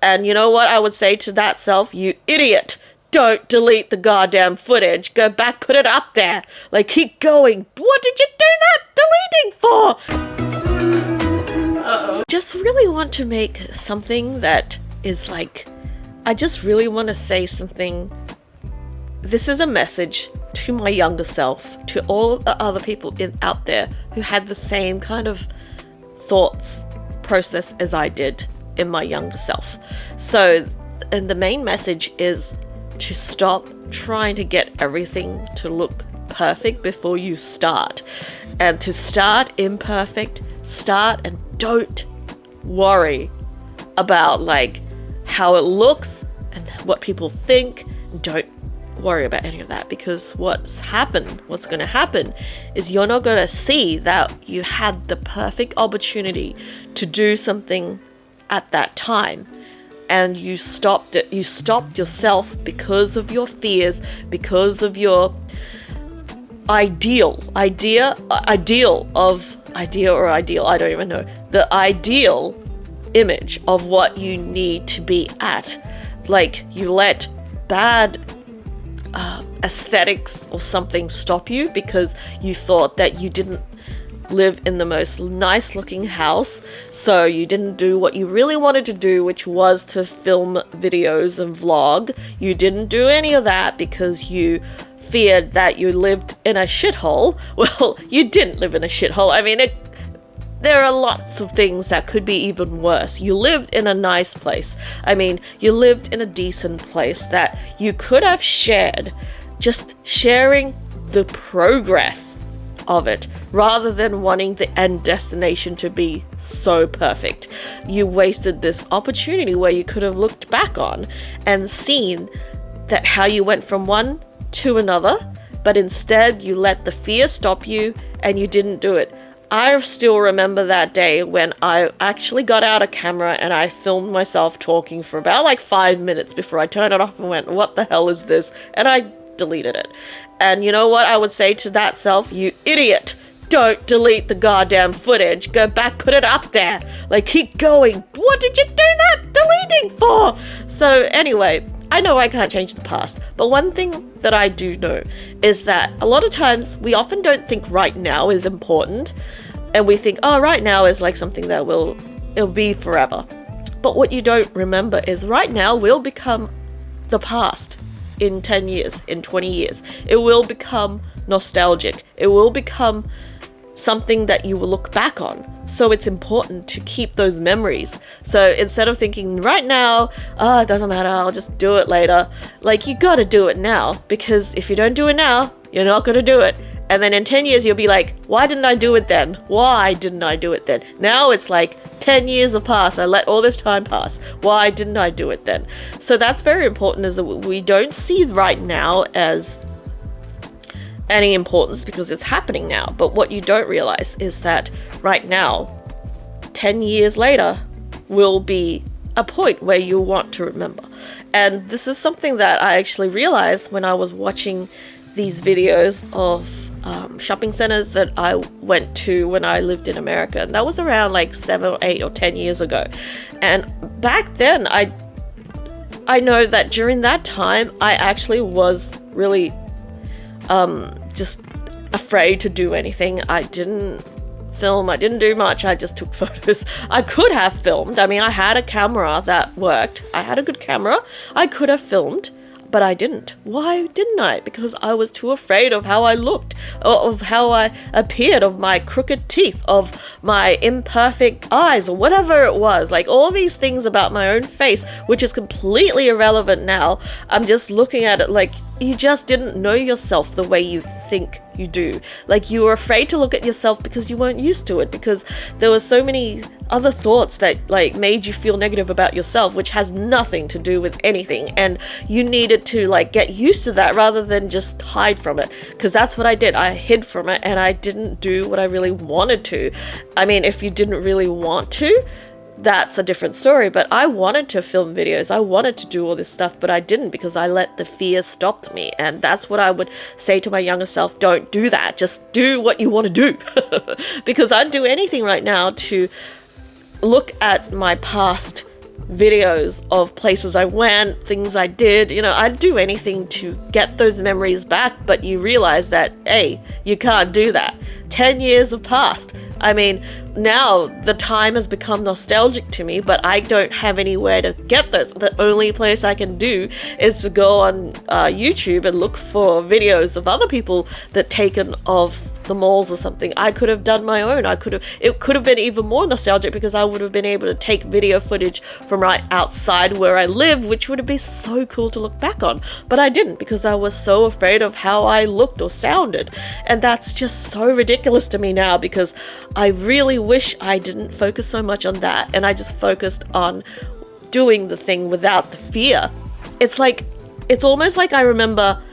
And you know what I would say to that self? You idiot. Don't delete the goddamn footage. Go back, put it up there. Like, keep going. What did you do that deleting for? Uh-oh. Just really want to make something that is like, I just really want to say something. This is a message to my younger self, to all the other people out there who had the same kind of thoughts process as I did in my younger self. So, and the main message is to stop trying to get everything to look perfect before you start. And to start imperfect, start and don't worry about like how it looks and what people think. Don't worry about any of that, because what's going to happen is you're not going to see that you had the perfect opportunity to do something at that time, and you stopped it. You stopped yourself because of your fears, because of your ideal, I don't even know, the ideal image of what you need to be at. Like, you let bad aesthetics or something stop you because you thought that you didn't live in the most nice looking house, so you didn't do what you really wanted to do, which was to film videos and vlog. You didn't do any of that because you feared that you lived in a shithole. Well, you didn't live in a shithole. I mean, there are lots of things that could be even worse. You lived in a nice place. I mean, you lived in a decent place that you could have shared, just sharing the progress of it rather than wanting the end destination to be so perfect. You wasted this opportunity where you could have looked back on and seen that how you went from one to another, but instead you let the fear stop you and you didn't do it. I still remember that day when I actually got out a camera and I filmed myself talking for about like 5 minutes before I turned it off and went, what the hell is this? And I deleted it. And you know what I would say to that self? You idiot. Don't delete the goddamn footage. Go back, put it up there. Like, keep going. What did you do that deleting for? So anyway, I know I can't change the past, but one thing that I do know is that a lot of times we often don't think right now is important, and we think, oh, right now is like something that it'll be forever. But what you don't remember is right now will become the past in 10 years, in 20 years. It will become nostalgic. It will become something that you will look back on. So it's important to keep those memories. So instead of thinking right now, oh, it doesn't matter, I'll just do it later. Like, you gotta do it now, because if you don't do it now, you're not gonna do it. And then in 10 years, you'll be like, why didn't I do it then? Why didn't I do it then? Now it's like 10 years have passed. I let all this time pass. Why didn't I do it then? So that's very important, is that we don't see right now as any importance because it's happening now. But what you don't realize is that right now, 10 years later, will be a point where you'll want to remember. And this is something that I actually realized when I was watching these videos of shopping centers that I went to when I lived in America. And that was around like 7 or 8 or 10 years ago. And back then, I know that during that time, I actually was really just afraid to do anything. I didn't film, I didn't do much, I just took photos. I could have filmed. I mean, I had a camera that worked. I had a good camera. I could have filmed, but I didn't. Why didn't I? Because I was too afraid of how I looked, of how I appeared, of my crooked teeth, of my imperfect eyes, or whatever it was. Like, all these things about my own face, which is completely irrelevant now. I'm just looking at it like, you just didn't know yourself the way you think you do. Like, you were afraid to look at yourself because you weren't used to it, because there were so many other thoughts that like made you feel negative about yourself, which has nothing to do with anything, and you needed to like get used to that rather than just hide from it, because that's what I did. I hid from it and I didn't do what I really wanted to. I mean, if you didn't really want to, that's a different story, but I wanted to film videos. I wanted to do all this stuff, but I didn't, because I let the fear stop me. And that's what I would say to my younger self. Don't do that. Just do what you want to do. Because I'd do anything right now to look at my past videos of places I went, things I did. You know, I'd do anything to get those memories back, but you realize that, hey, you can't do that. 10 years have passed. I mean, now the time has become nostalgic to me, but I don't have anywhere to get those. The only place I can do is to go on YouTube and look for videos of other people that taken of the malls or something. I could have done my own. It could have been even more nostalgic because I would have been able to take video footage from right outside where I live, which would have been so cool to look back on. But I didn't because I was so afraid of how I looked or sounded. And that's just so ridiculous to me now because I really wish I didn't focus so much on that and I just focused on doing the thing without the fear. It's almost like I remember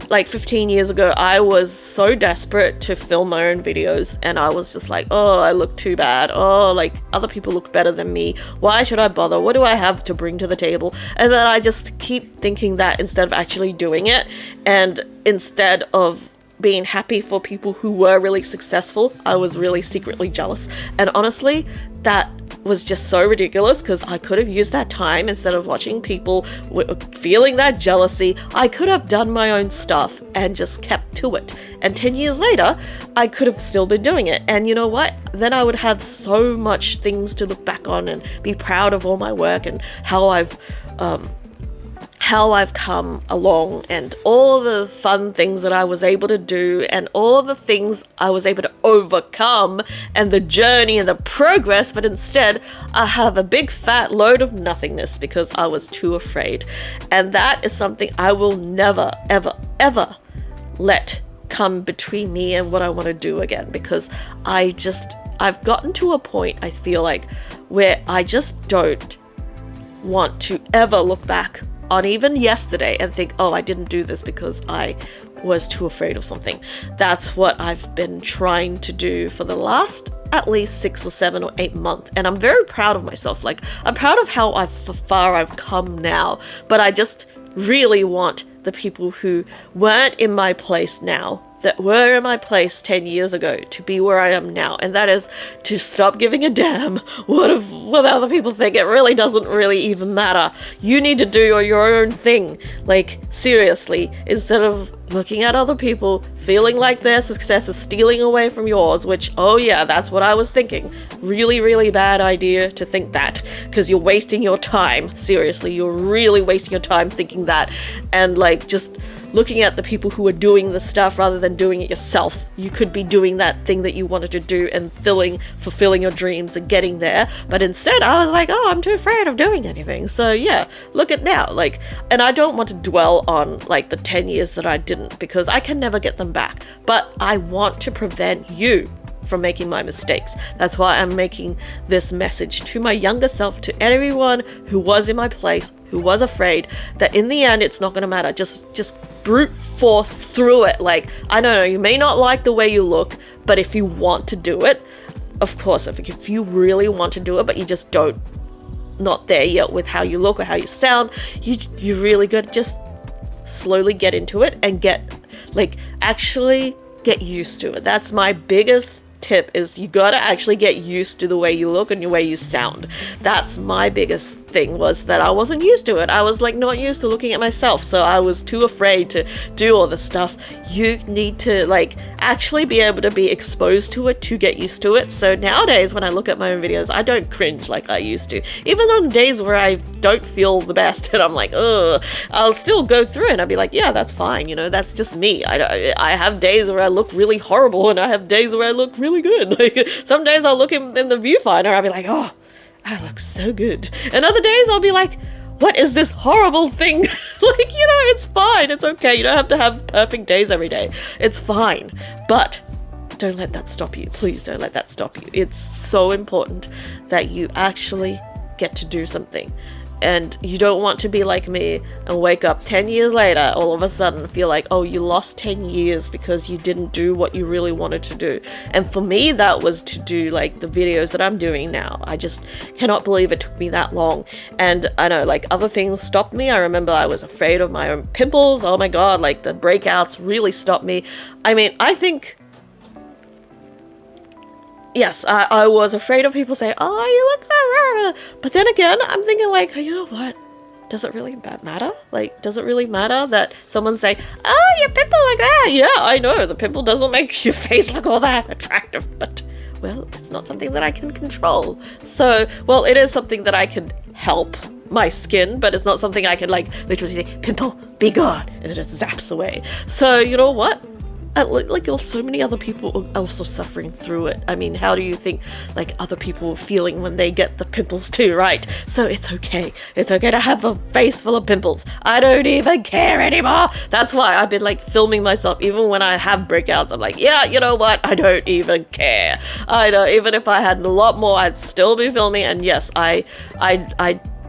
like 15 years ago, I was so desperate to film my own videos and I was just like, oh, I look too bad. Oh, like other people look better than me. Why should I bother? What do I have to bring to the table? And then I just keep thinking that instead of actually doing it, and instead of being happy for people who were really successful, I was really secretly jealous. And honestly, that was just so ridiculous because I could have used that time instead of watching people feeling that jealousy. I could have done my own stuff and just kept to it. And 10 years later, I could have still been doing it. And you know what? Then I would have so much things to look back on and be proud of all my work and how I've come along and all the fun things that I was able to do and all the things I was able to overcome and the journey and the progress, but instead I have a big fat load of nothingness because I was too afraid. And that is something I will never, ever, ever let come between me and what I want to do again, because I've gotten to a point, I feel like, where I just don't want to ever look back on even yesterday and think, oh, I didn't do this because I was too afraid of something. That's what I've been trying to do for the last at least 6 or 7 or 8 months. And I'm very proud of myself. Like, I'm proud of how far I've come now, but I just really want the people who weren't in my place now, that were in my place 10 years ago, to be where I am now. And that is to stop giving a damn what other people think. It really doesn't really even matter. You need to do your own thing. Like, seriously, instead of looking at other people, feeling like their success is stealing away from yours, which, oh yeah, that's what I was thinking. Really, really bad idea to think that, because you're wasting your time. Seriously, you're really wasting your time thinking that. And like, just looking at the people who are doing the stuff rather than doing it yourself. You could be doing that thing that you wanted to do and fulfilling your dreams and getting there. But instead, I was like, oh, I'm too afraid of doing anything. So yeah, look at now. Like, and I don't want to dwell on like the 10 years that I didn't, because I can never get them back. But I want to prevent you from making my mistakes. That's why I'm making this message to my younger self, to everyone who was in my place, who was afraid, that in the end it's not going to matter. Just brute force through it. Like, I don't know, you may not like the way you look, but if you want to do it, of course, if you really want to do it, but you just not there yet with how you look or how you sound, you really got to just slowly get into it and actually get used to it. That's my biggest tip, is you gotta actually get used to the way you look and the way you sound. That's my biggest thing, was that I wasn't used to it. I was like not used to looking at myself, so I was too afraid to do all this stuff. You need to like actually be able to be exposed to it to get used to it. So nowadays when I look at my own videos, I don't cringe like I used to. Even on days where I don't feel the best and I'm like, ugh, I'll still go through it and I'll be like, yeah, that's fine, you know, that's just me. I have days where I look really horrible and I have days where I look really good. Like, some days I'll look in the viewfinder, I'll be like, oh, I look so good. And other days I'll be like, what is this horrible thing? Like, you know, it's fine. It's okay. You don't have to have perfect days every day. It's fine. But don't let that stop you. Please don't let that stop you. It's so important that you actually get to do something. And you don't want to be like me and wake up 10 years later, all of a sudden feel like, oh, you lost 10 years because you didn't do what you really wanted to do. And for me, that was to do like the videos that I'm doing now. I just cannot believe it took me that long. And I know like other things stopped me. I remember I was afraid of my own pimples. Oh my God, like the breakouts really stopped me. I mean, I think yes, I was afraid of people saying, oh, you look so rare. But then again, I'm thinking like, you know what? Does it really matter? Like, does it really matter that someone say, oh, your pimple like that? Yeah, I know, the pimple doesn't make your face look all that attractive, but, well, it's not something that I can control. So, well, it is something that I can help my skin, but it's not something I can, like, literally say, pimple, be gone, and it just zaps away. So, you know what? Like so many other people are also suffering through it. I mean, how do you think like other people are feeling when they get the pimples too, right? So it's okay. It's okay to have a face full of pimples. I don't even care anymore. That's why I've been like filming myself even when I have breakouts. I'm like, yeah, you know what? I don't even care. I know, even if I had a lot more, I'd still be filming. And yes, I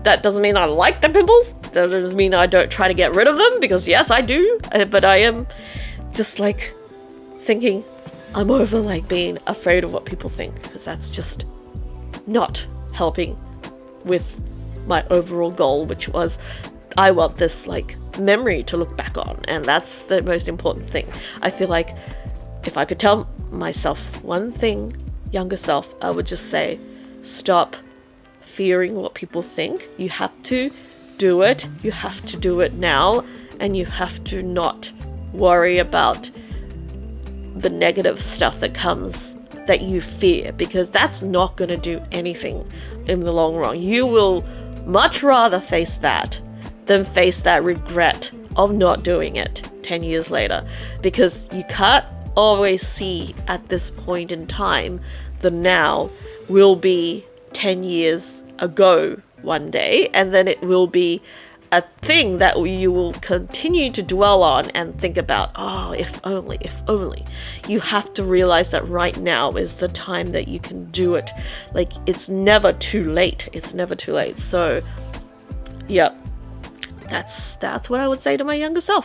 that doesn't mean I like the pimples. That doesn't mean I don't try to get rid of them, because yes, I do. But I am just like thinking I'm over like being afraid of what people think, because that's just not helping with my overall goal, which was I want this like memory to look back on, and that's the most important thing. I feel like if I could tell myself one thing, younger self, I would just say stop fearing what people think. You have to do it. You have to do it now, and you have to not worry about the negative stuff that comes that you fear, because that's not going to do anything in the long run. You will much rather face that than face that regret of not doing it 10 years later, because you can't always see at this point in time the now will be 10 years ago one day, and then it will be a thing that you will continue to dwell on and think about, oh, if only, if only. You have to realize that right now is the time that you can do it. Like, it's never too late. It's never too late. So, yeah, that's what I would say to my younger self.